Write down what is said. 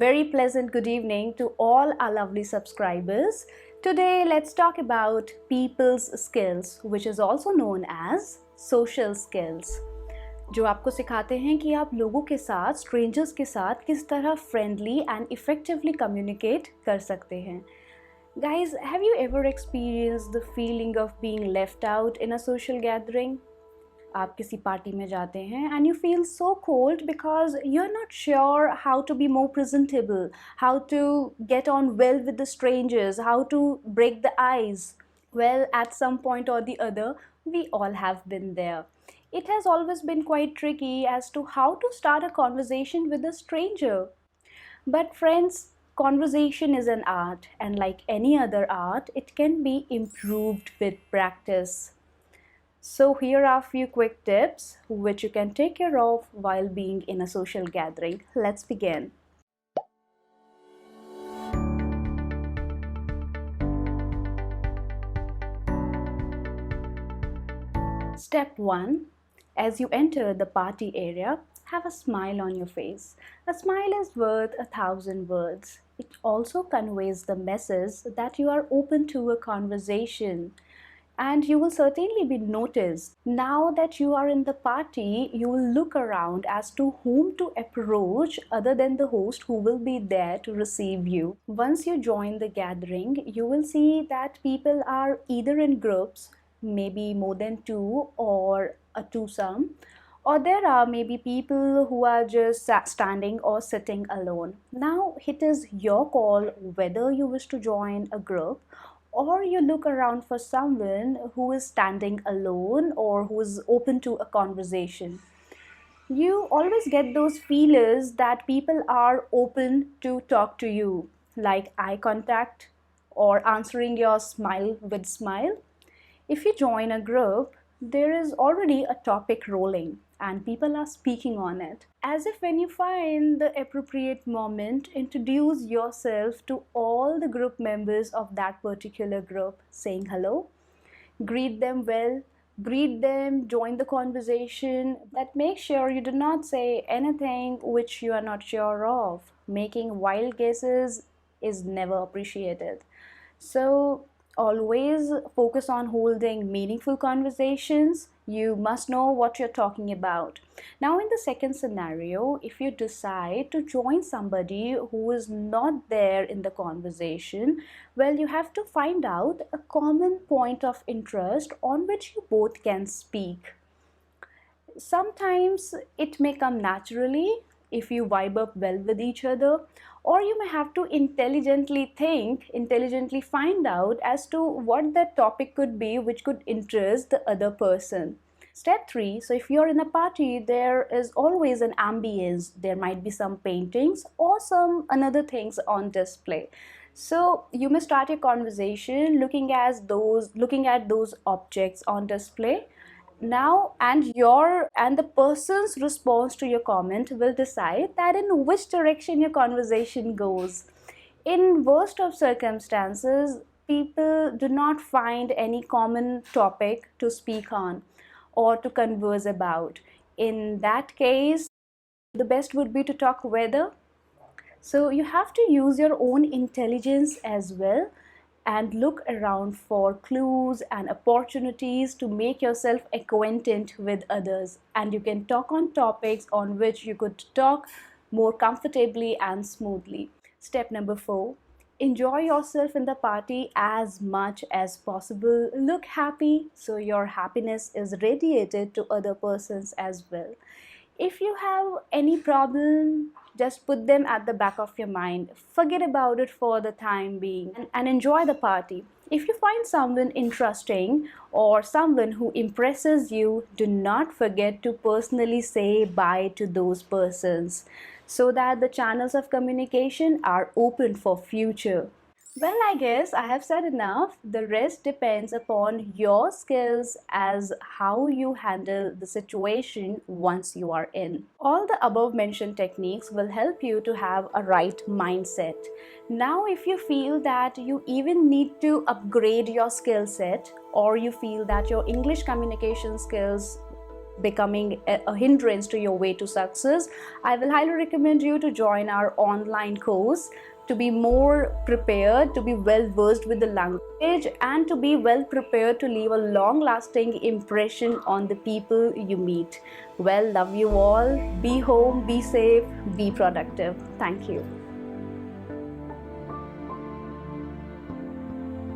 Very pleasant good evening to all our lovely subscribers. Today let's talk about people's skills, which is also known as social skills, जो आपको सिखाते हैं कि आप लोगों के साथ, strangers के साथ किस तरह friendly and effectively communicate कर सकते हैं. Guys, have you ever experienced the feeling of being left out in a social gathering? आप किसी पार्टी में जाते हैं and you feel so cold because you're not sure how to be more presentable, how to get on well with the strangers, how to break the ice. Well, at some point or the other, we all have been there. It has always been quite tricky as to how to start a conversation with a stranger. But friends, conversation is an art, and like any other art, it can be improved with practice. So here are a few quick tips which you can take care of while being in a social gathering. Let's begin. Step 1. As you enter the party area, have a smile on your face. A smile is worth 1,000 words. It also conveys the message that you are open to a conversation. And you will certainly be noticed. Now that you are in the party, you will look around as to whom to approach other than the host who will be there to receive you. Once you join the gathering, you will see that people are either in groups, maybe more than two or a twosome, or there are maybe people who are just standing or sitting alone. Now it is your call whether you wish to join a group or you look around for someone who is standing alone or who is open to a conversation. You always get those feelers that people are open to talk to you, like eye contact or answering your smile with smile. If you join a group, there is already a topic rolling and people are speaking on it. As if when you find the appropriate moment, introduce yourself to all the group members of that particular group, saying hello, greet them well, greet them, join the conversation. That make sure you do not say anything which you are not sure of. Making wild guesses is never appreciated. So always focus on holding meaningful conversations. You must know what you're talking about. Now, in the second scenario, if you decide to join somebody who is not there in the conversation, well, you have to find out a common point of interest on which you both can speak. Sometimes it may come naturally if you vibe up well with each other, or you may have to intelligently think, intelligently find out as to what that topic could be which could interest the other person. Step 3. So if you're in a party, there is always an ambience. There might be some paintings or some another things on display. So you may start your conversation looking at those objects on display. Now and the person's response to your comment will decide that in which direction your conversation goes. In worst of circumstances, people do not find any common topic to speak on or to converse about. In that case, the best would be to talk weather. So you have to use your own intelligence as well and look around for clues and opportunities to make yourself acquainted with others, and you can talk on topics on which you could talk more comfortably and smoothly. Step number 4. Enjoy yourself in the party as much as possible. Look happy so your happiness is radiated to other persons as well. If you have any problem, just put them at the back of your mind. Forget about it for the time being and enjoy the party. If you find someone interesting or someone who impresses you, do not forget to personally say bye to those persons so that the channels of communication are open for future. Well, I guess I have said enough. The rest depends upon your skills as how you handle the situation once you are in. All the above mentioned techniques will help you to have a right mindset. Now, if you feel that you even need to upgrade your skill set, or you feel that your English communication skills becoming a hindrance to your way to success, I will highly recommend you to join our online course to be more prepared, to be well versed with the language, and to be well prepared to leave a long lasting impression on the people you meet. Well, love you all. Be home, be safe, be productive. Thank you.